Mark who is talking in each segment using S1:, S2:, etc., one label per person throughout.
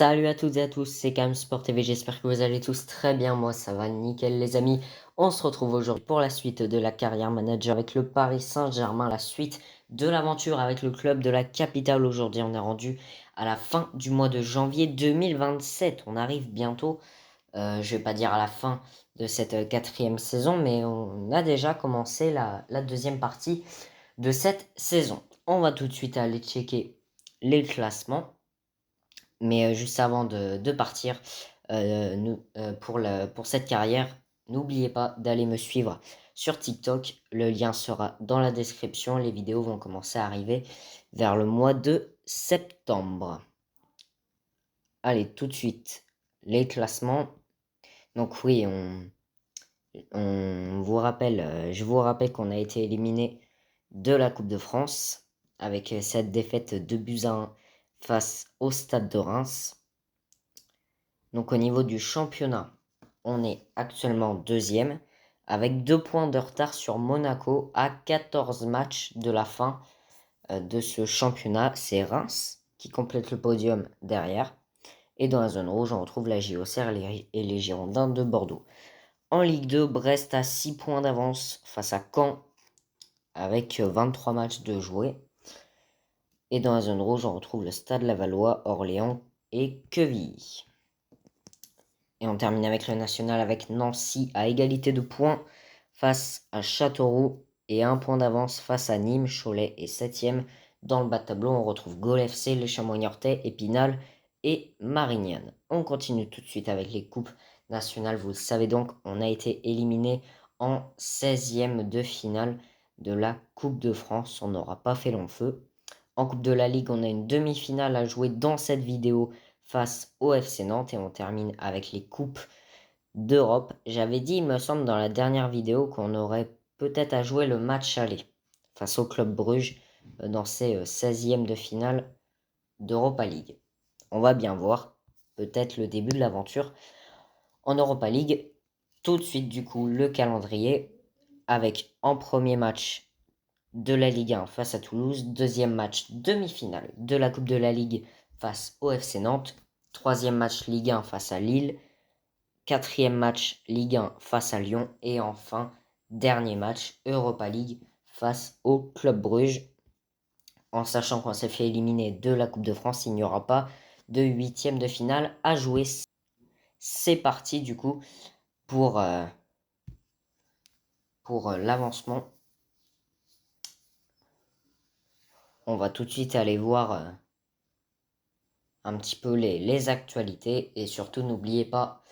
S1: Salut à toutes et à tous, c'est Cam Sport TV, j'espère que vous allez tous très bien, moi ça va nickel les amis. On se retrouve aujourd'hui pour la suite de la carrière manager avec le Paris Saint-Germain, la suite de l'aventure avec le club de la capitale. Aujourd'hui on est rendu à la fin du mois de janvier 2027, on arrive bientôt, je vais pas dire à la fin de cette quatrième saison, mais on a déjà commencé la deuxième partie de cette saison. On va tout de suite aller checker les classements. Mais juste avant de partir, pour cette carrière, n'oubliez pas d'aller me suivre sur TikTok. Le lien sera dans la description. Les vidéos vont commencer à arriver vers le mois de septembre. Allez, tout de suite, les classements. Donc oui, on vous rappelle, je vous rappelle qu'on a été éliminé de la Coupe de France avec cette défaite de buts à 1 face au Stade de Reims. Donc au niveau du championnat, on est actuellement deuxième avec 2 points de retard sur Monaco à 14 matchs de la fin de ce championnat. C'est Reims qui complète le podium derrière. Et dans la zone rouge, on retrouve la JOCR et les Girondins de Bordeaux. En Ligue 2, Brest a 6 points d'avance face à Caen avec 23 matchs de jouer. Et dans la zone rouge, on retrouve le Stade Lavallois, Orléans et Quevilly. Et on termine avec le national avec Nancy à égalité de points face à Châteauroux et 1 point d'avance face à Nîmes. Cholet est 7ème. Dans le bas de tableau, on retrouve Gol FC, les Chamois-Niortais, Épinal et Marignane. On continue tout de suite avec les coupes nationales. Vous le savez donc, on a été éliminé en 16e de finale de la Coupe de France. On n'aura pas fait long feu. En Coupe de la Ligue, on a une demi-finale à jouer dans cette vidéo face au FC Nantes et on termine avec les coupes d'Europe. J'avais dit, il me semble, dans la dernière vidéo qu'on aurait peut-être à jouer le match aller face au Club Bruges dans ces 16e de finale d'Europa League. On va bien voir, peut-être le début de l'aventure en Europa League. Tout de suite, du coup, le calendrier avec en premier match de la Ligue 1 face à Toulouse, deuxième match demi-finale de la Coupe de la Ligue face au FC Nantes, troisième match Ligue 1 face à Lille, quatrième match Ligue 1 face à Lyon et enfin dernier match Europa League face au Club Bruges. En sachant qu'on s'est fait éliminer de la Coupe de France, il n'y aura pas de huitième de finale à jouer. C'est parti du coup pour l'avancement. On va tout de suite aller voir un petit peu les actualités et surtout n'oubliez pas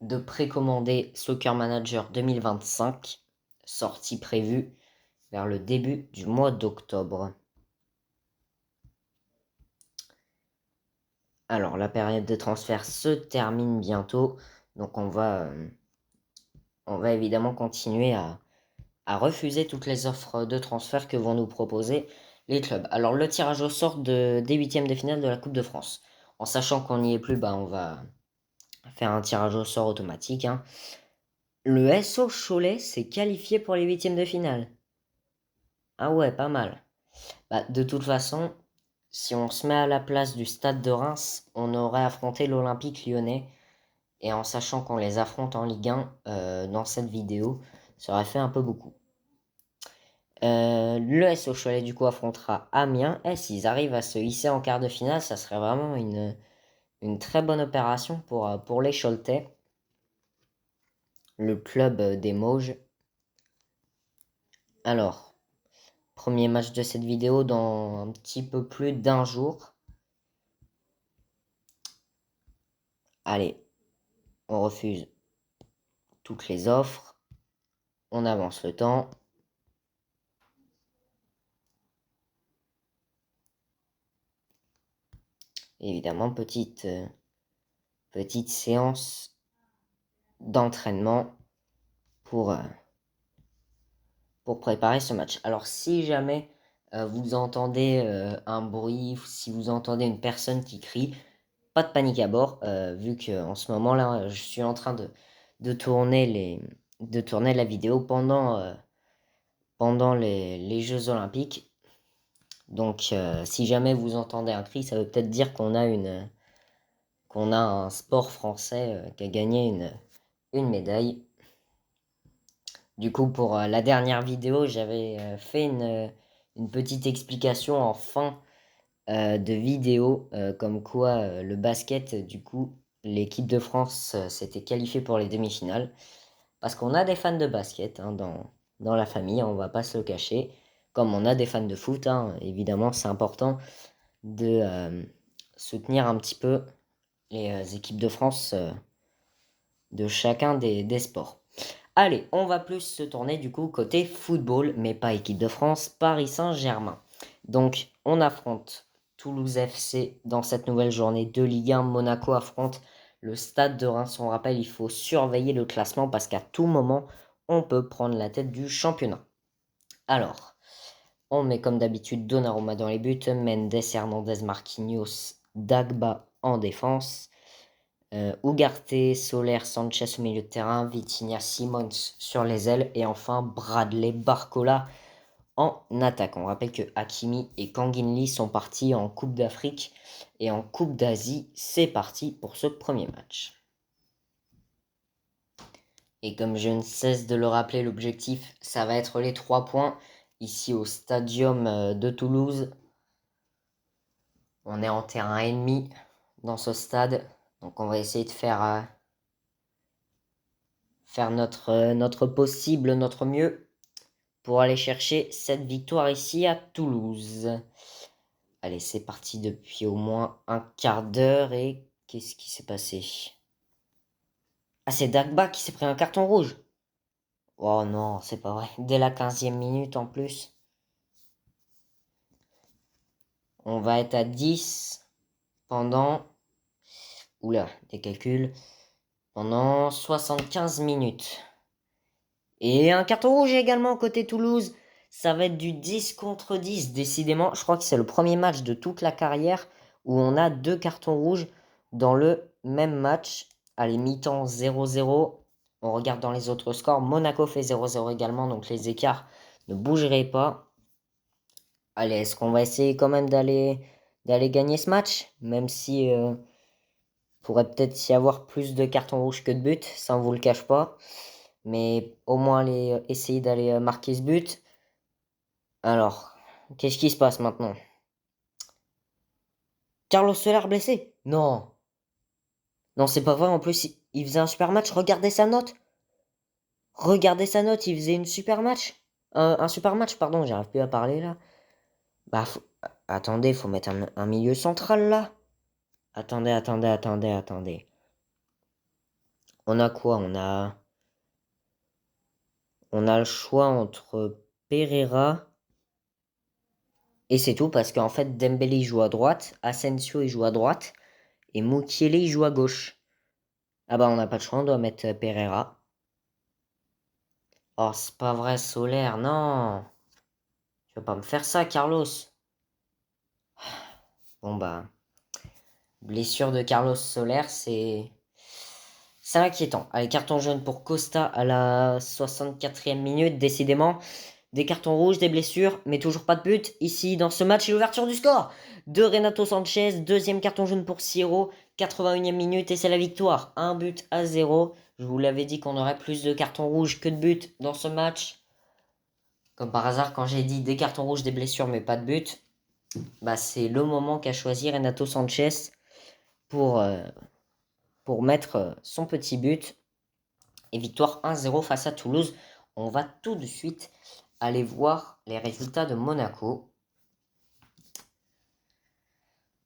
S1: de précommander Soccer Manager 2025, sortie prévue vers le début du mois d'octobre. Alors la période de transfert se termine bientôt, donc on va évidemment continuer à refuser toutes les offres de transfert que vont nous proposer les clubs. Alors le tirage au sort des huitièmes de finale de la Coupe de France. En sachant qu'on n'y est plus, on va faire un tirage au sort automatique. Le SO Cholet s'est qualifié pour les huitièmes de finale. Ah ouais, pas mal. De toute façon, si on se met à la place du Stade de Reims, on aurait affronté l'Olympique Lyonnais. Et en sachant qu'on les affronte en Ligue 1 dans cette vidéo, ça aurait fait un peu beaucoup. Le SO Cholet du coup affrontera Amiens. Et s'ils arrivent à se hisser en quart de finale, ça serait vraiment une très bonne opération pour les Choletais. Le club des Mauges. Alors, premier match de cette vidéo dans un petit peu plus d'un jour. Allez, on refuse toutes les offres. On avance le temps. Évidemment, petite séance d'entraînement pour préparer ce match. Alors si jamais vous entendez un bruit, si vous entendez une personne qui crie, pas de panique à bord, vu qu'en ce moment-là, je suis en train de tourner la vidéo pendant les Jeux Olympiques. Donc si jamais vous entendez un cri, ça veut peut-être dire qu'on a qu'on a un sport français qui a gagné une médaille. Du coup, pour la dernière vidéo, j'avais fait une petite explication en fin de vidéo, comme quoi le basket, du coup, l'équipe de France s'était qualifiée pour les demi-finales. Parce qu'on a des fans de basket hein, dans la famille, on va pas se le cacher. Comme on a des fans de foot, hein, évidemment, c'est important de soutenir un petit peu les équipes de France de chacun des sports. Allez, on va plus se tourner du coup côté football, mais pas équipe de France, Paris Saint-Germain. Donc, on affronte Toulouse FC dans cette nouvelle journée de Ligue 1. Monaco affronte le Stade de Reims. On rappelle, il faut surveiller le classement parce qu'à tout moment, on peut prendre la tête du championnat. Alors, on met comme d'habitude Donnarumma dans les buts, Mendes, Hernandez, Marquinhos, Dagba en défense. Ugarte, Soler, Sanchez au milieu de terrain, Vitinha, Simons sur les ailes et enfin Bradley Barcola en attaque. On rappelle que Hakimi et Kangin Lee sont partis en Coupe d'Afrique et en Coupe d'Asie. C'est parti pour ce premier match. Et comme je ne cesse de le rappeler, l'objectif, ça va être les 3 points ici au Stadium de Toulouse. On est en terrain ennemi dans ce stade. Donc on va essayer de faire notre possible, notre mieux pour aller chercher cette victoire ici à Toulouse. Allez, c'est parti depuis au moins un quart d'heure et qu'est-ce qui s'est passé? Ah, c'est Dagba qui s'est pris un carton rouge. Oh non, c'est pas vrai. Dès la 15e minute en plus. On va être à 10 pendant... Oula, des calculs. Pendant 75 minutes. Et un carton rouge également côté Toulouse. Ça va être du 10 contre 10, décidément. Je crois que c'est le premier match de toute la carrière où on a 2 cartons rouges dans le même match. Allez, mi-temps 0-0. On regarde dans les autres scores. Monaco fait 0-0 également, donc les écarts ne bougeraient pas. Allez, est-ce qu'on va essayer quand même d'aller gagner ce match? Même si pourrait peut-être y avoir plus de cartons rouges que de buts, ça on vous le cache pas. Mais au moins essayer d'aller marquer ce but. Alors, qu'est-ce qui se passe maintenant? Carlos Soler blessé? Non. Non, c'est pas vrai. En plus, il faisait un super match. Regardez sa note. Regardez sa note. Il faisait une super match. Un super match, pardon. J'arrive plus à parler là. Bah, attendez, faut mettre un milieu central là. Attendez. On a quoi? On a le choix entre Pereira. Et c'est tout parce qu'en fait, Dembélé il joue à droite. Asensio il joue à droite. Et Mukiele il joue à gauche. Ah bah on n'a pas de choix, on doit mettre Pereira. Oh, c'est pas vrai, Solaire, non. Tu vas pas me faire ça, Carlos. Bon bah, blessure de Carlos Soler, c'est inquiétant. Allez, carton jaune pour Costa à la 64e minute, décidément. Des cartons rouges, des blessures, mais toujours pas de but. Ici, dans ce match, et l'ouverture du score de Renato Sanchez. Deuxième carton jaune pour Siro, 81e minute, et c'est la victoire. 1-0. Je vous l'avais dit qu'on aurait plus de cartons rouges que de buts dans ce match. Comme par hasard, quand j'ai dit des cartons rouges, des blessures, mais pas de but, bah c'est le moment qu'a choisi Renato Sanchez pour, mettre son petit but. Et victoire 1-0 face à Toulouse. On va tout de suite aller voir les résultats de Monaco.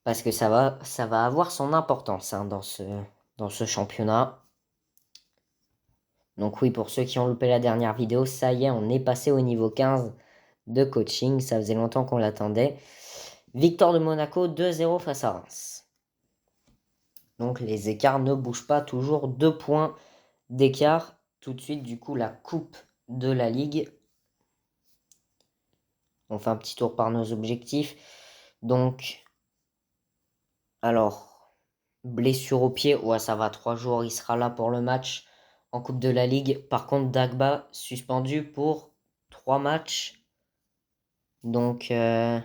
S1: Parce que ça va avoir son importance hein, dans ce championnat. Donc oui, pour ceux qui ont loupé la dernière vidéo, ça y est, on est passé au niveau 15 de coaching. Ça faisait longtemps qu'on l'attendait. Victoire de Monaco 2-0 face à Reims. Donc les écarts ne bougent pas, toujours 2 points d'écart. Tout de suite, du coup, la coupe de la Ligue. On fait un petit tour par nos objectifs. Donc, alors, blessure au pied, ouais, ça va, 3 jours, il sera là pour le match en Coupe de la Ligue. Par contre, Dagba, suspendu pour 3 matchs. Donc, ouais.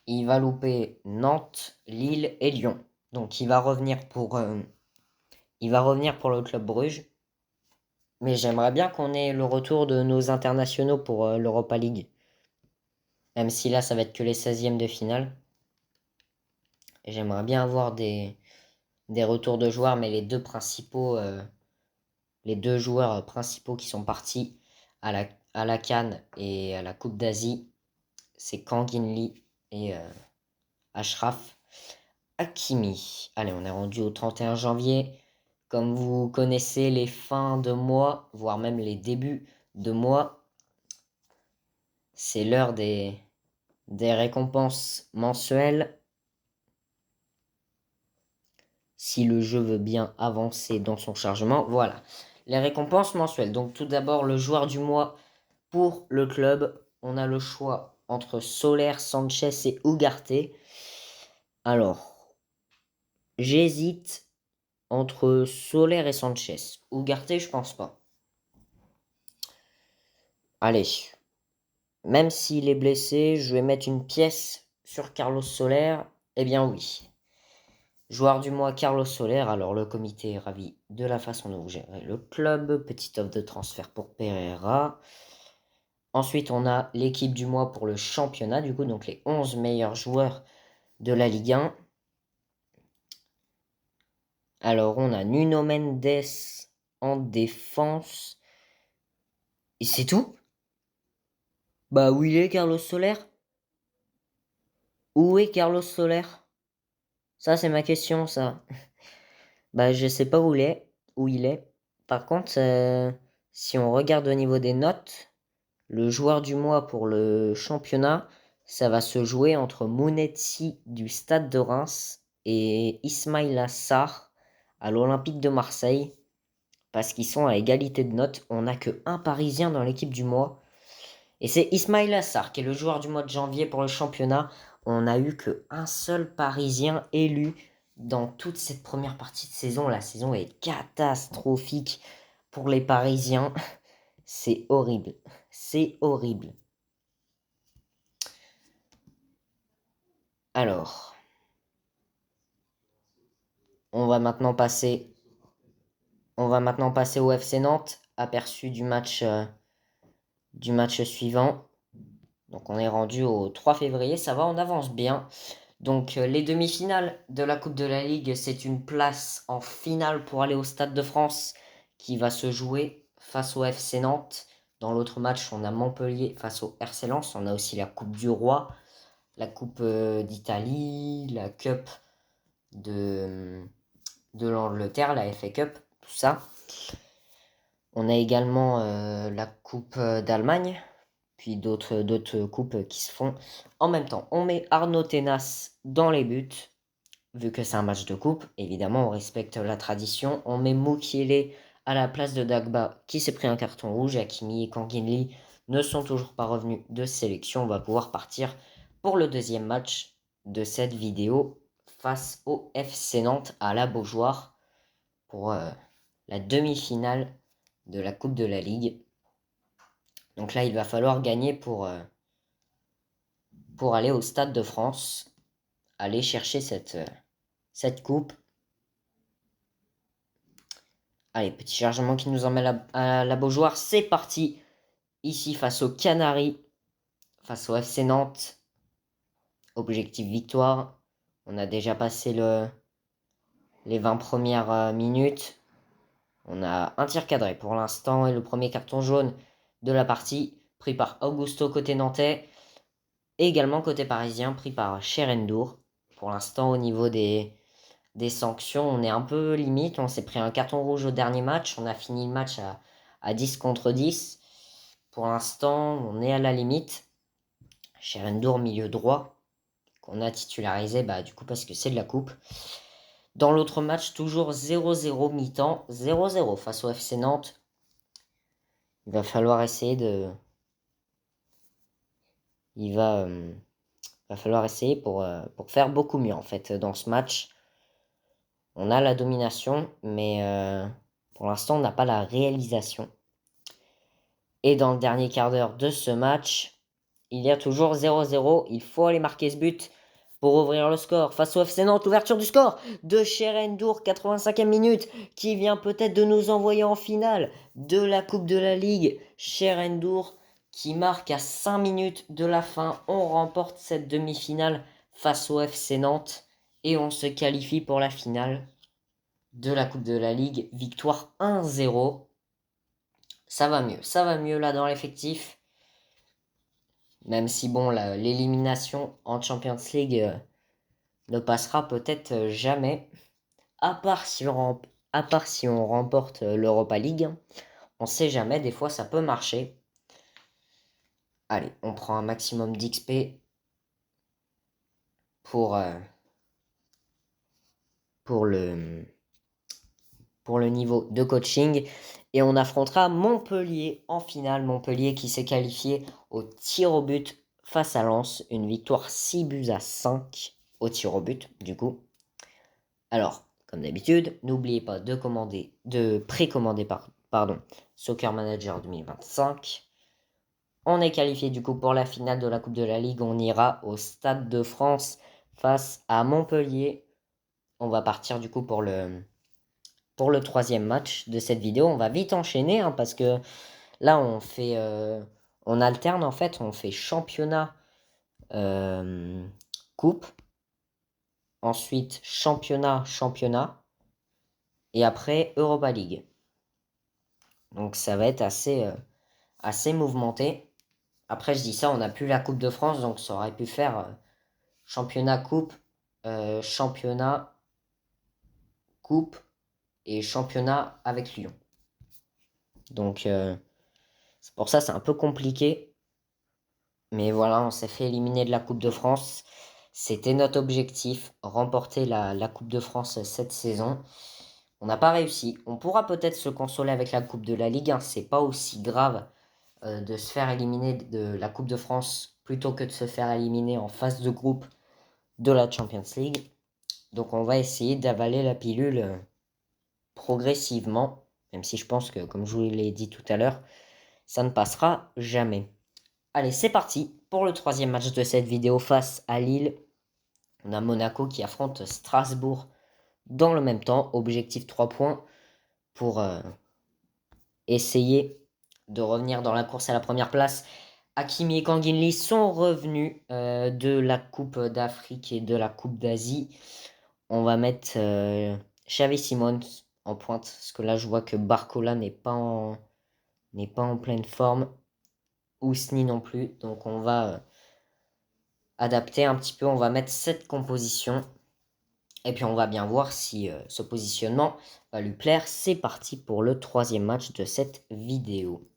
S1: il va louper Nantes, Lille et Lyon. Donc il va revenir pour le Club Bruges. Mais j'aimerais bien qu'on ait le retour de nos internationaux pour l'Europa League. Même si là, ça va être que les 16e de finale. Et j'aimerais bien avoir des retours de joueurs, mais les deux joueurs principaux qui sont partis à la CAN et à la Coupe d'Asie, c'est Kangin Lee et Achraf Hakimi. Allez, on est rendu au 31 janvier. Comme vous connaissez les fins de mois, voire même les débuts de mois, c'est l'heure des récompenses mensuelles. Si le jeu veut bien avancer dans son chargement, voilà. Les récompenses mensuelles. Donc tout d'abord, le joueur du mois pour le club. On a le choix entre Soler, Sanchez et Ugarte. Alors, j'hésite entre Soler et Sanchez. Ugarte, je pense pas. Allez, même s'il est blessé, je vais mettre une pièce sur Carlos Soler. Eh bien oui. Joueur du mois, Carlos Soler. Alors, le comité est ravi de la façon dont vous gérez le club. Petite offre de transfert pour Pereira. Ensuite, on a l'équipe du mois pour le championnat, du coup, donc les 11 meilleurs joueurs de la Ligue 1. Alors, on a Nuno Mendes en défense. Et c'est tout? Bah, où il est, Carlos Soler? Où est Carlos Soler? Ça, c'est ma question, ça. Bah, je sais pas où il est. Par contre, si on regarde au niveau des notes, le joueur du mois pour le championnat, ça va se jouer entre Mounetzi du Stade de Reims et Ismaïla Sarr à l'Olympique de Marseille. Parce qu'ils sont à égalité de notes. On n'a que un Parisien dans l'équipe du mois. Et c'est Ismaïla Sarr qui est le joueur du mois de janvier pour le championnat. On n'a eu qu'un seul Parisien élu dans toute cette première partie de saison. La saison est catastrophique pour les Parisiens. C'est horrible. C'est horrible. Alors, on va maintenant passer au FC Nantes, aperçu du match suivant. Donc on est rendu au 3 février, ça va, on avance bien. Donc les demi-finales de la Coupe de la Ligue, c'est une place en finale pour aller au Stade de France qui va se jouer face au FC Nantes. Dans l'autre match, on a Montpellier face au RC Lens. On a aussi la Coupe du Roi, la Coupe d'Italie, la Cup de l'Angleterre, la FA Cup, tout ça. On a également la Coupe d'Allemagne, puis d'autres coupes qui se font en même temps. On met Arnaud Tenas dans les buts, vu que c'est un match de coupe. Évidemment, on respecte la tradition. On met Mukiele à la place de Dagba, qui s'est pris un carton rouge. Hakimi et Kanginli ne sont toujours pas revenus de sélection. On va pouvoir partir pour le deuxième match de cette vidéo face au FC Nantes à la Beaujoire pour la demi-finale de la Coupe de la Ligue. Donc là, il va falloir gagner pour aller au Stade de France, aller chercher cette coupe. Allez, petit chargement qui nous emmène à la Beaujoire. C'est parti. Ici, face aux Canaries, face au FC Nantes. Objectif victoire. On a déjà passé les 20 premières minutes. On a un tir cadré pour l'instant et le premier carton jaune de la partie pris par Augusto côté nantais et également côté parisien pris par Cherendour. Pour l'instant au niveau des sanctions, on est un peu limite. On s'est pris un carton rouge au dernier match. On a fini le match à 10 contre 10. Pour l'instant, on est à la limite. Cherendour milieu droit qu'on a titularisé du coup parce que c'est de la coupe. Dans l'autre match, toujours 0-0 mi-temps, 0-0 face au FC Nantes. Il va falloir essayer va falloir essayer pour faire beaucoup mieux en fait dans ce match. On a la domination, mais pour l'instant on n'a pas la réalisation. Et dans le dernier quart d'heure de ce match, il y a toujours 0-0. Il faut aller marquer ce but pour ouvrir le score. Face au FC Nantes, l'ouverture du score de Cherendour, 85e minute, qui vient peut-être de nous envoyer en finale de la Coupe de la Ligue. Cherendour qui marque à 5 minutes de la fin. On remporte cette demi-finale face au FC Nantes et on se qualifie pour la finale de la Coupe de la Ligue. Victoire 1-0. Ça va mieux là dans l'effectif. Même si bon, l'élimination en Champions League ne passera peut-être jamais. À part si on remporte l'Europa League. On sait jamais, des fois ça peut marcher. Allez, on prend un maximum d'XP pour le niveau de coaching. Et on affrontera Montpellier en finale. Montpellier qui s'est qualifié au tir au but face à Lens. Une victoire 6-5 au tir au but, du coup. Alors, comme d'habitude, n'oubliez pas de précommander Soccer Manager 2025. On est qualifié du coup pour la finale de la Coupe de la Ligue. On ira au Stade de France face à Montpellier. On va partir du coup pour le troisième match de cette vidéo. On va vite enchaîner hein, parce que là on alterne en fait. On fait championnat, coupe, ensuite championnat et après Europa League. Donc ça va être assez mouvementé. Après je dis ça, on n'a plus la Coupe de France, donc ça aurait pu faire championnat coupe, championnat coupe et championnat avec Lyon. Donc c'est pour ça c'est un peu compliqué. Mais voilà, on s'est fait éliminer de la Coupe de France. C'était notre objectif, remporter la Coupe de France cette saison. On n'a pas réussi. On pourra peut-être se consoler avec la Coupe de la Ligue. Hein. C'est pas aussi grave de se faire éliminer de la Coupe de France plutôt que de se faire éliminer en phase de groupe de la Champions League. Donc on va essayer d'avaler la pilule progressivement, même si je pense que, comme je vous l'ai dit tout à l'heure, ça ne passera jamais. Allez, c'est parti pour le troisième match de cette vidéo face à Lille. On a Monaco qui affronte Strasbourg dans le même temps. Objectif 3 points pour essayer de revenir dans la course à la première place. Hakimi et Kanginli sont revenus de la Coupe d'Afrique et de la Coupe d'Asie. On va mettre Xavi Simons en pointe. Parce que là, je vois que Barcola n'est pas en pleine forme. Ousni non plus. Donc, on va adapter un petit peu. On va mettre cette composition. Et puis, on va bien voir si ce positionnement va lui plaire. C'est parti pour le troisième match de cette vidéo.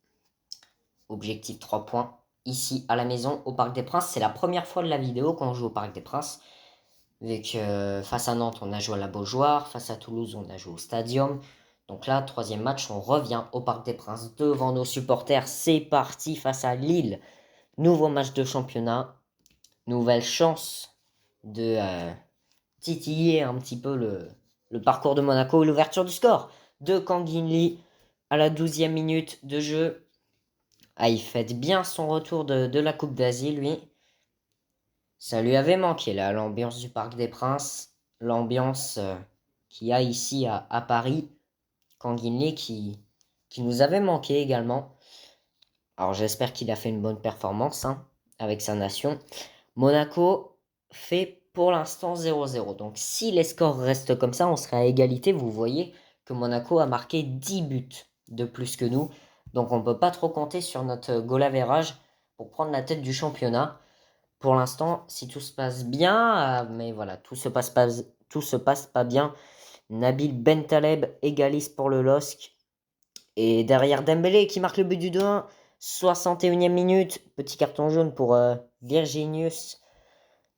S1: Objectif 3 points. Ici, à la maison, au Parc des Princes. C'est la première fois de la vidéo qu'on joue au Parc des Princes. Avec, face à Nantes, on a joué à la Beaujoire. Face à Toulouse, on a joué au Stadium. Donc là, troisième match, on revient au Parc des Princes devant nos supporters. C'est parti face à Lille. Nouveau match de championnat. Nouvelle chance de titiller un petit peu le parcours de Monaco et l'ouverture du score de Kanginli à la 12e minute de jeu. Ah, il fête bien son retour de la Coupe d'Asie, lui. Ça lui avait manqué, là, l'ambiance du Parc des Princes, l'ambiance qu'il y a ici à Paris. Kanginli qui nous avait manqué également. Alors j'espère qu'il a fait une bonne performance hein, avec sa nation. Monaco fait pour l'instant 0-0. Donc si les scores restent comme ça, on sera à égalité. Vous voyez que Monaco a marqué 10 buts de plus que nous. Donc on ne peut pas trop compter sur notre goal average pour prendre la tête du championnat. Pour l'instant, si tout se passe bien, mais voilà, tout se passe pas bien. Nabil Bentaleb égalise pour le LOSC. Et derrière Dembélé qui marque le but du 2-1, 61e minute, petit carton jaune pour Virginius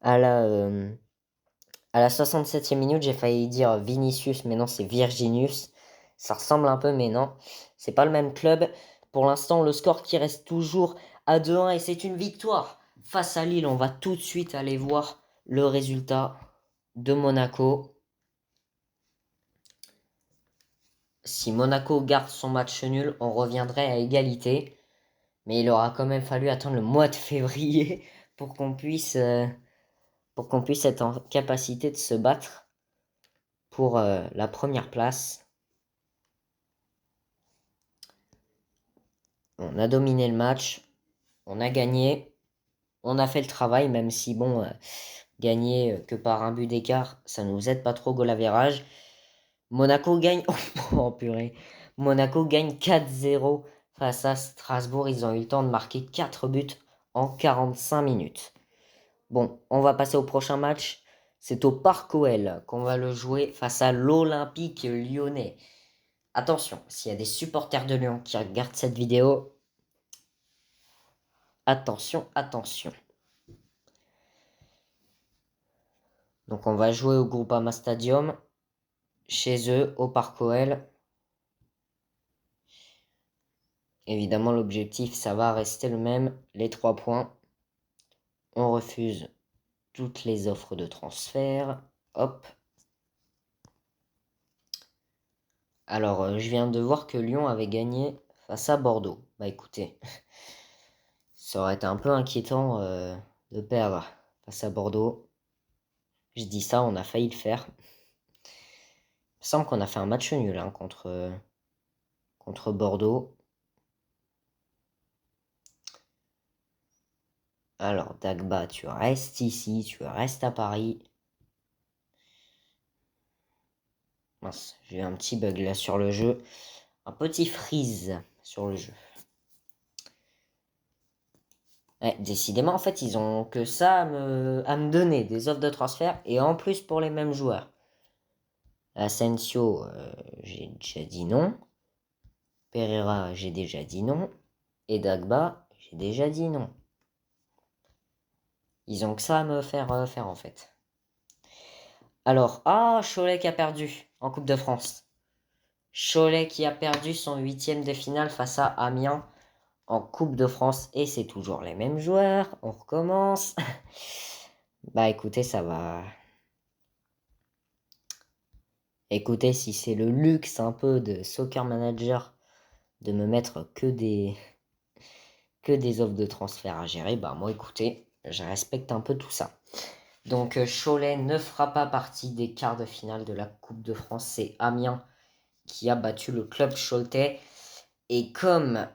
S1: à la 67e minute, j'ai failli dire Vinicius, mais non, c'est Virginius. Ça ressemble un peu, mais non, c'est pas le même club. Pour l'instant, le score qui reste toujours à 2-1 et c'est une victoire face à Lille. On va tout de suite aller voir le résultat de Monaco. Si Monaco garde son match nul, on reviendrait à égalité. Mais il aura quand même fallu attendre le mois de février pour qu'on puisse, être en capacité de se battre pour la première place. On a dominé le match, on a gagné, on a fait le travail, même si bon, gagner que par un but d'écart, ça nous aide pas trop goal average. Monaco gagne, oh purée, Monaco gagne 4-0 face à Strasbourg. Ils ont eu le temps de marquer 4 buts en 45 minutes. Bon, on va passer au prochain match. C'est au Parc OL qu'on va le jouer face à l'Olympique lyonnais. Attention, s'il y a des supporters de Lyon qui regardent cette vidéo, attention, attention. Donc on va jouer au Groupama Stadium, chez eux, au Parc OL. Évidemment, l'objectif, ça va rester le même, les 3 points. On refuse toutes les offres de transfert. Hop. Alors, je viens de voir que Lyon avait gagné face à Bordeaux. Bah écoutez, ça aurait été un peu inquiétant de perdre face à Bordeaux. Je dis ça, on a failli le faire. Il me semble qu'on a fait un match nul hein, contre Bordeaux. Alors, Dagba, tu restes ici, tu restes à Paris. Mince, j'ai eu un petit bug là sur le jeu. Un petit freeze sur le jeu. Ouais, décidément, en fait, ils ont que ça à me donner, des offres de transfert, et en plus pour les mêmes joueurs. Asensio, j'ai déjà dit non. Pereira, j'ai déjà dit non. Et Dagba, j'ai déjà dit non. Ils ont que ça à me faire faire en fait. Alors, Cholet qui a perdu en Coupe de France. Cholet qui a perdu son 8e de finale face à Amiens en Coupe de France. Et c'est toujours les mêmes joueurs. On recommence. Bah écoutez, ça va. Écoutez, si c'est le luxe un peu de Soccer Manager de me mettre que des offres de transfert à gérer, bah moi écoutez, je respecte un peu tout ça. Donc Cholet ne fera pas partie des quarts de finale de la Coupe de France. C'est Amiens qui a battu le club choletais. Et comme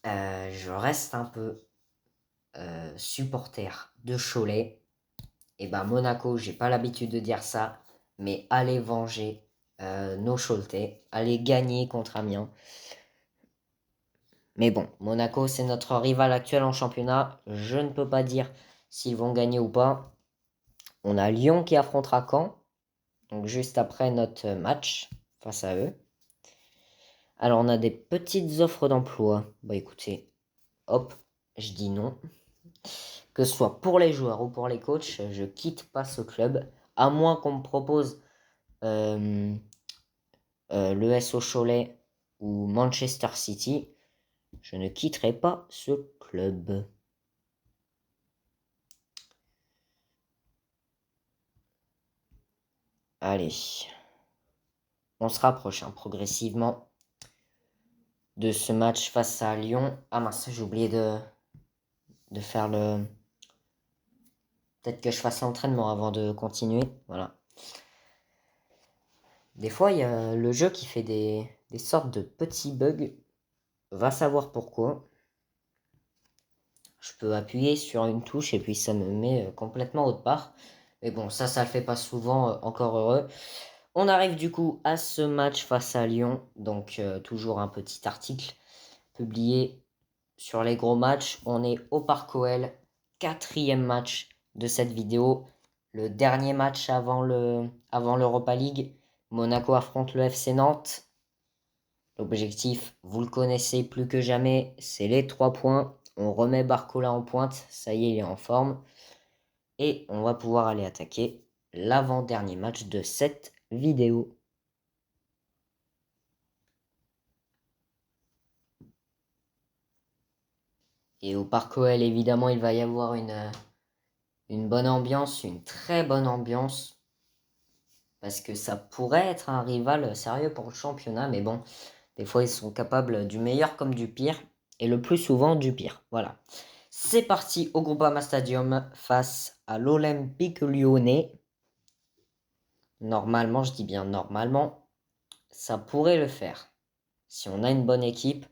S1: je reste un peu supporter de Cholet, et ben Monaco, j'ai pas l'habitude de dire ça, mais allez venger nos Choletais, allez gagner contre Amiens. Mais bon, Monaco, c'est notre rival actuel en championnat. Je ne peux pas dire s'ils vont gagner ou pas. On a Lyon qui affrontera Caen, donc juste après notre match face à eux. Alors, on a des petites offres d'emploi. Bah écoutez, hop, je dis non. Que ce soit pour les joueurs ou pour les coachs, je quitte pas ce club. À moins qu'on me propose l'ES au Cholet ou Manchester City, je ne quitterai pas ce club. Allez, on se rapproche progressivement de ce match face à Lyon. Ah mince, j'ai oublié de faire le... Peut-être que je fasse l'entraînement avant de continuer. Voilà. Des fois, il y a le jeu qui fait des sortes de petits bugs. Va savoir pourquoi. Je peux appuyer sur une touche et puis ça me met complètement autre part. Mais bon, ça le fait pas souvent, encore heureux. On arrive du coup à ce match face à Lyon. Donc, toujours un petit article publié sur les gros matchs. On est au Parc OL, 4e match de cette vidéo. Le dernier match avant l'Europa League. Monaco affronte le FC Nantes. L'objectif, vous le connaissez plus que jamais, c'est les 3 points. On remet Barcola en pointe, ça y est, il est en forme. Et on va pouvoir aller attaquer l'avant-dernier match de cette vidéo. Et au Parc OL, évidemment, il va y avoir une bonne ambiance, une très bonne ambiance. Parce que ça pourrait être un rival sérieux pour le championnat. Mais bon, des fois, ils sont capables du meilleur comme du pire. et le plus souvent du pire. Voilà. C'est parti au Groupama Stadium face à l'Olympique Lyonnais. Normalement, je dis bien normalement, ça pourrait le faire. Si on a une bonne équipe,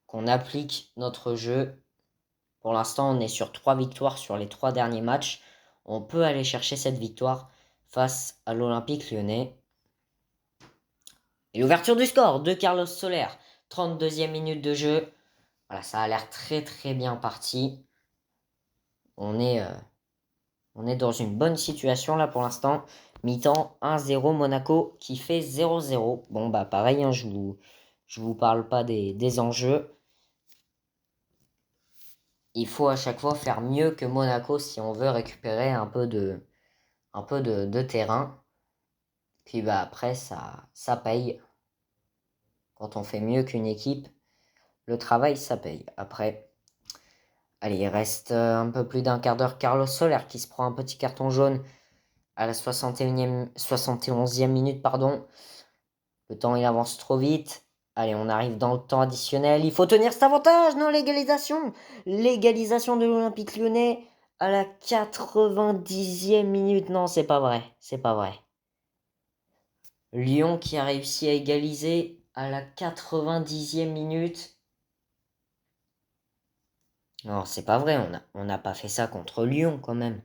S1: qu'on applique notre jeu. Pour l'instant, on est sur 3 victoires sur les 3 derniers matchs. On peut aller chercher cette victoire face à l'Olympique Lyonnais. Et l'ouverture du score de Carlos Soler. 32e minute de jeu. Voilà, ça a l'air très très bien parti. On est dans une bonne situation là pour l'instant. Mi-temps 1-0 Monaco qui fait 0-0. Bon bah pareil, hein, je vous parle pas des enjeux. Il faut à chaque fois faire mieux que Monaco si on veut récupérer un peu de terrain. Puis bah après ça paye. Quand on fait mieux qu'une équipe, le travail ça paye. Après, allez, il reste un peu plus d'un quart d'heure. Carlos Soler qui se prend un petit carton jaune à la 71e minute, pardon. Le temps il avance trop vite. Allez, on arrive dans le temps additionnel. Il faut tenir cet avantage, non, l'égalisation. L'égalisation de l'Olympique Lyonnais à la 90e minute. Non, c'est pas vrai. C'est pas vrai. Lyon qui a réussi à égaliser à la 90e minute. Non, c'est pas vrai. On n'a pas fait ça contre Lyon quand même.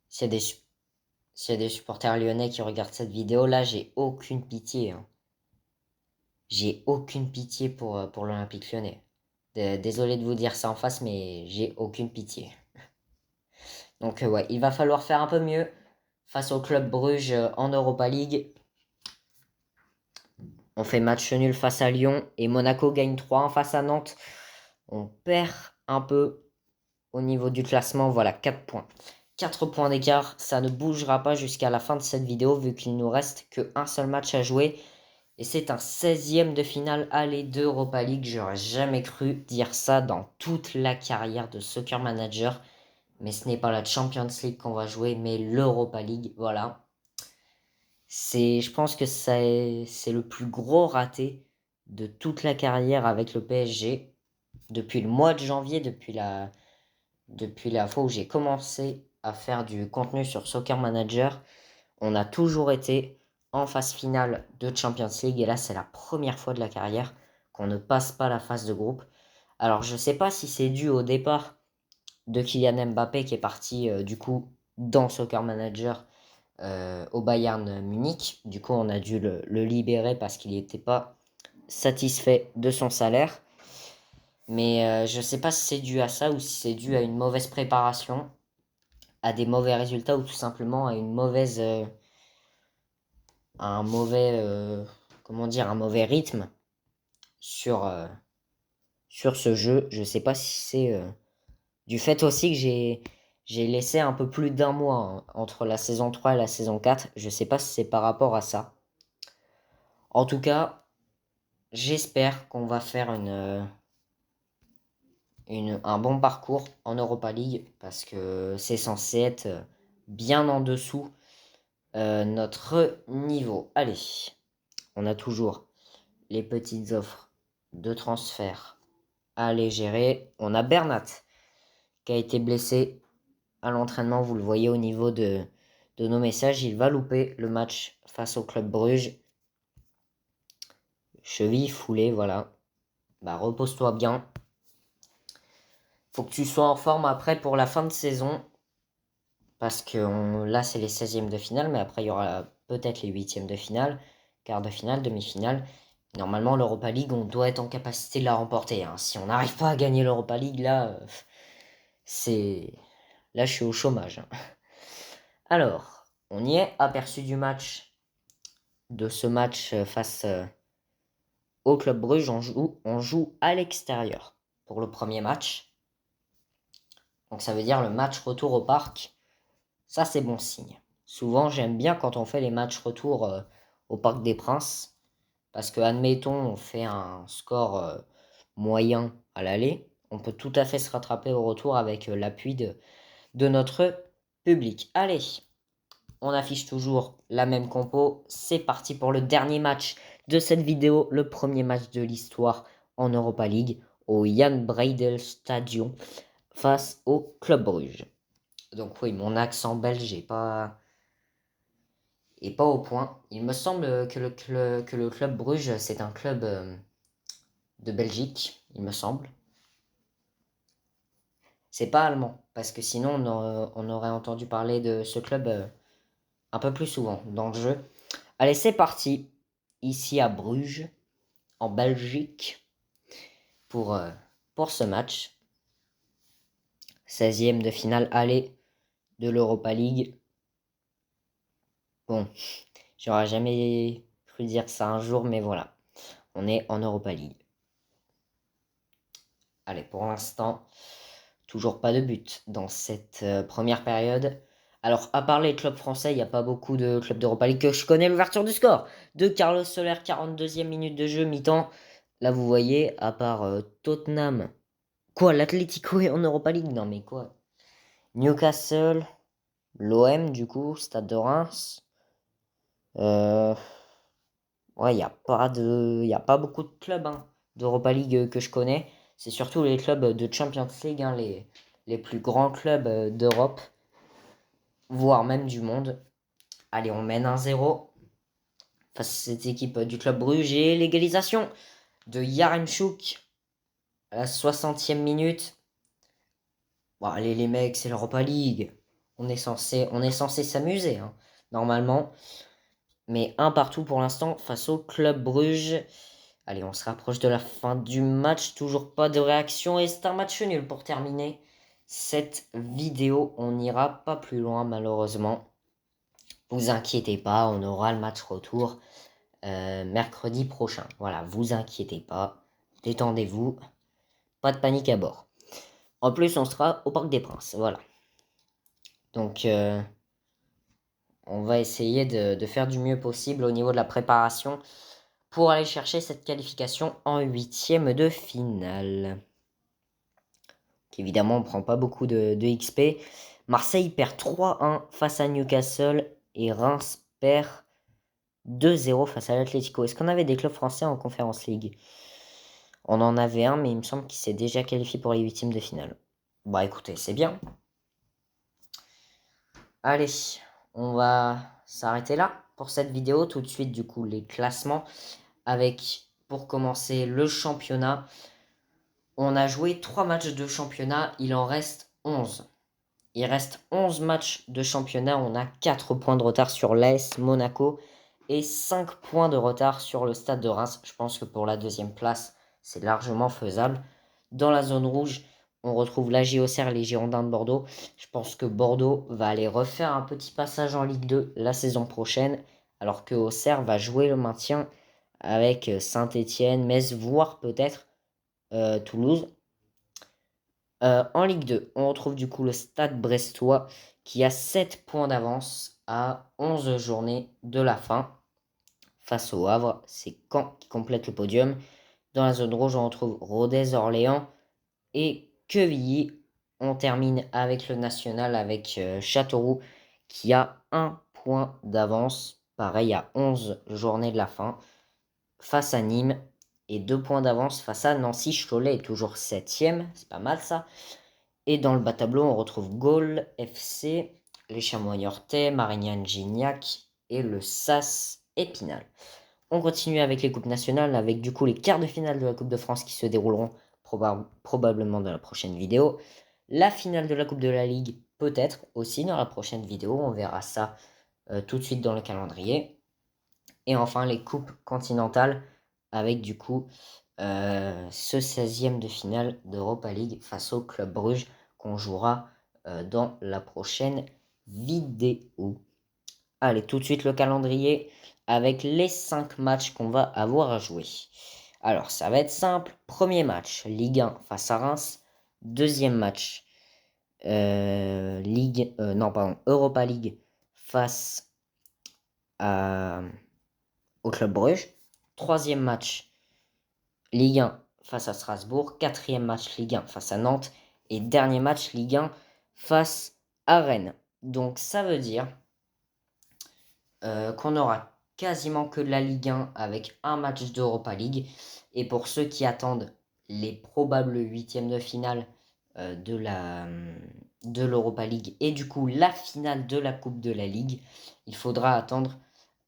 S1: S'il y a des, s'il y a des supporters lyonnais qui regardent cette vidéo, là, j'ai aucune pitié, hein. J'ai aucune pitié pour l'Olympique Lyonnais. Désolé de vous dire ça en face, mais j'ai aucune pitié. Donc ouais, il va falloir faire un peu mieux face au club Bruges en Europa League. On fait match nul face à Lyon et Monaco gagne 3-1 face à Nantes. On perd un peu au niveau du classement. Voilà, 4 points. 4 points d'écart, ça ne bougera pas jusqu'à la fin de cette vidéo vu qu'il nous reste qu'un seul match à jouer. Et c'est un 16e de finale aller d'Europa League. J'aurais jamais cru dire ça dans toute la carrière de Soccer Manager. Mais ce n'est pas la Champions League qu'on va jouer, mais l'Europa League. Voilà. Je pense que c'est le plus gros raté de toute la carrière avec le PSG. Depuis le mois de janvier, depuis la fois où j'ai commencé à faire du contenu sur Soccer Manager, on a toujours été en phase finale de Champions League. Et là, c'est la première fois de la carrière qu'on ne passe pas la phase de groupe. Alors, je ne sais pas si c'est dû au départ de Kylian Mbappé qui est parti du coup dans Soccer Manager au Bayern Munich. Du coup, on a dû le libérer parce qu'il n'était pas satisfait de son salaire. Mais je ne sais pas si c'est dû à ça ou si c'est dû à une mauvaise préparation, à des mauvais résultats ou tout simplement à une mauvaise, à un mauvais, un mauvais rythme sur, sur ce jeu. Je ne sais pas si c'est du fait aussi que j'ai laissé un peu plus d'un mois entre la saison 3 et la saison 4. Je ne sais pas si c'est par rapport à ça. En tout cas, j'espère qu'on va faire un bon parcours en Europa League parce que c'est censé être bien en dessous notre niveau. Allez, on a toujours les petites offres de transfert à aller gérer. On a Bernat qui a été blessé à l'entraînement. Vous le voyez au niveau de nos messages. Il va louper le match face au club Bruges. Cheville foulée, voilà. Bah repose-toi bien. Faut que tu sois en forme après pour la fin de saison. Parce que là, c'est les 16e de finale, mais après, il y aura peut-être les 8e de finale, quart de finale, demi-finale. Normalement, l'Europa League, on doit être en capacité de la remporter, hein. Si on n'arrive pas à gagner l'Europa League, là, c'est... Là, je suis au chômage, hein. Alors, on y est, aperçu du match, de ce match face au Club Bruges. On joue à l'extérieur pour le premier match. Donc, ça veut dire le match retour au parc. Ça, c'est bon signe. Souvent, j'aime bien quand on fait les matchs retour au Parc des Princes. Parce que, admettons, on fait un score moyen à l'aller. On peut tout à fait se rattraper au retour avec l'appui de notre public. Allez, on affiche toujours la même compo. C'est parti pour le dernier match de cette vidéo le premier match de l'histoire en Europa League au Jan Breydel Stadion face au Club Bruges. Donc oui, mon accent belge est pas au point. Il me semble que le Club Bruges, c'est un club de Belgique, il me semble. C'est pas allemand, parce que sinon on aurait entendu parler de ce club un peu plus souvent dans le jeu. Allez, c'est parti, ici à Bruges, en Belgique, pour ce match. 16e de finale aller de l'Europa League. Bon, j'aurais jamais cru dire ça un jour, mais voilà, on est en Europa League. Allez, pour l'instant, toujours pas de but dans cette première période. Alors, à part les clubs français, il n'y a pas beaucoup de clubs d'Europa League que je connais. L'ouverture du score de Carlos Soler, 42e minute de jeu, mi-temps. Là, vous voyez, à part Tottenham. Quoi, l'Atlético est en Europa League? Non, mais quoi? Newcastle, l'OM, du coup, Stade de Reims. Ouais, il n'y a pas beaucoup de clubs d'Europa League que je connais. C'est surtout les clubs de Champions League, les plus grands clubs d'Europe, voire même du monde. Allez, on mène 1-0 face à cette équipe du Club Bruges et l'égalisation de Yaremchuk à la 60e minute. Bon, allez les mecs, c'est l'Europa League. On est censé s'amuser, normalement. Mais un partout pour l'instant face au Club Bruges. Allez, on se rapproche de la fin du match. Toujours pas de réaction et c'est un match nul pour terminer cette vidéo. On n'ira pas plus loin malheureusement. Vous inquiétez pas, on aura le match retour mercredi prochain. Voilà, vous inquiétez pas. Détendez-vous. Pas de panique à bord. En plus, on sera au Parc des Princes. Voilà. Donc, on va essayer de faire du mieux possible au niveau de la préparation pour aller chercher cette qualification en 8e de finale. Évidemment, on ne prend pas beaucoup de XP. Marseille perd 3-1 face à Newcastle et Reims perd 2-0 face à l'Atlético. Est-ce qu'on avait des clubs français en Conference League? On en avait un, mais il me semble qu'il s'est déjà qualifié pour les 8e de finale. Bah écoutez, c'est bien. Allez, on va s'arrêter là pour cette vidéo. Tout de suite, du coup, les classements avec, pour commencer, le championnat. On a joué 3 matchs de championnat, il en reste 11. Il reste 11 matchs de championnat, on a 4 points de retard sur l'AS Monaco et 5 points de retard sur le Stade de Reims. Je pense que pour la deuxième place, c'est largement faisable. Dans la zone rouge, on retrouve la Auxerre et les Girondins de Bordeaux. Je pense que Bordeaux va aller refaire un petit passage en Ligue 2 la saison prochaine, alors que Auxerre va jouer le maintien avec Saint-Étienne, Metz, voire peut-être Toulouse. En Ligue 2, on retrouve du coup le Stade brestois qui a 7 points d'avance à 11 journées de la fin. Face au Havre, c'est Caen qui complète le podium. Dans la zone rouge, on retrouve Rodez-Orléans et Quevilly. On termine avec le national, avec Châteauroux qui a 1 point d'avance. Pareil, à 11 journées de la fin. Face à Nîmes et 2 points d'avance face à Nancy. Cholet est toujours 7e, c'est pas mal ça. Et dans le bas tableau, on retrouve Gaulle FC, les Chamois Niortais, Marignane-Gignac et le SAS Épinal. On continue avec les coupes nationales, avec du coup les quarts de finale de la Coupe de France qui se dérouleront probablement dans la prochaine vidéo. La finale de la Coupe de la Ligue, peut-être aussi dans la prochaine vidéo, on verra ça tout de suite dans le calendrier. Et enfin les coupes continentales, avec du coup ce 16e de finale d'Europa League face au Club Bruges qu'on jouera dans la prochaine vidéo. Allez, tout de suite le calendrier avec les 5 matchs qu'on va avoir à jouer. Alors, ça va être simple. Premier match, Ligue 1 face à Reims. Deuxième match, Europa League face au Club Bruges. Troisième match, Ligue 1 face à Strasbourg. Quatrième match, Ligue 1 face à Nantes. Et dernier match, Ligue 1 face à Rennes. Donc ça veut dire qu'on aura quasiment que de la Ligue 1 avec un match d'Europa League. Et pour ceux qui attendent les probables huitièmes de finale de l'Europa League et du coup la finale de la Coupe de la Ligue, il faudra attendre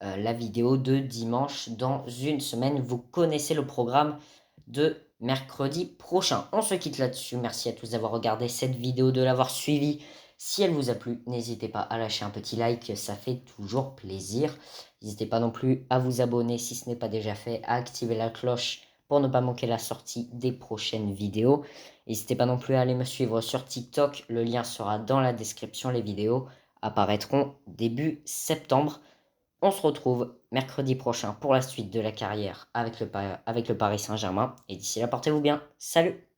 S1: la vidéo de dimanche dans une semaine. Vous connaissez le programme de mercredi prochain. On se quitte là-dessus. Merci à tous d'avoir regardé cette vidéo, de l'avoir suivi. Si elle vous a plu, n'hésitez pas à lâcher un petit like, ça fait toujours plaisir. N'hésitez pas non plus à vous abonner si ce n'est pas déjà fait, à activer la cloche pour ne pas manquer la sortie des prochaines vidéos. N'hésitez pas non plus à aller me suivre sur TikTok, le lien sera dans la description, les vidéos apparaîtront début septembre. On se retrouve mercredi prochain pour la suite de la carrière avec le Paris Saint-Germain. Et d'ici là, portez-vous bien. Salut!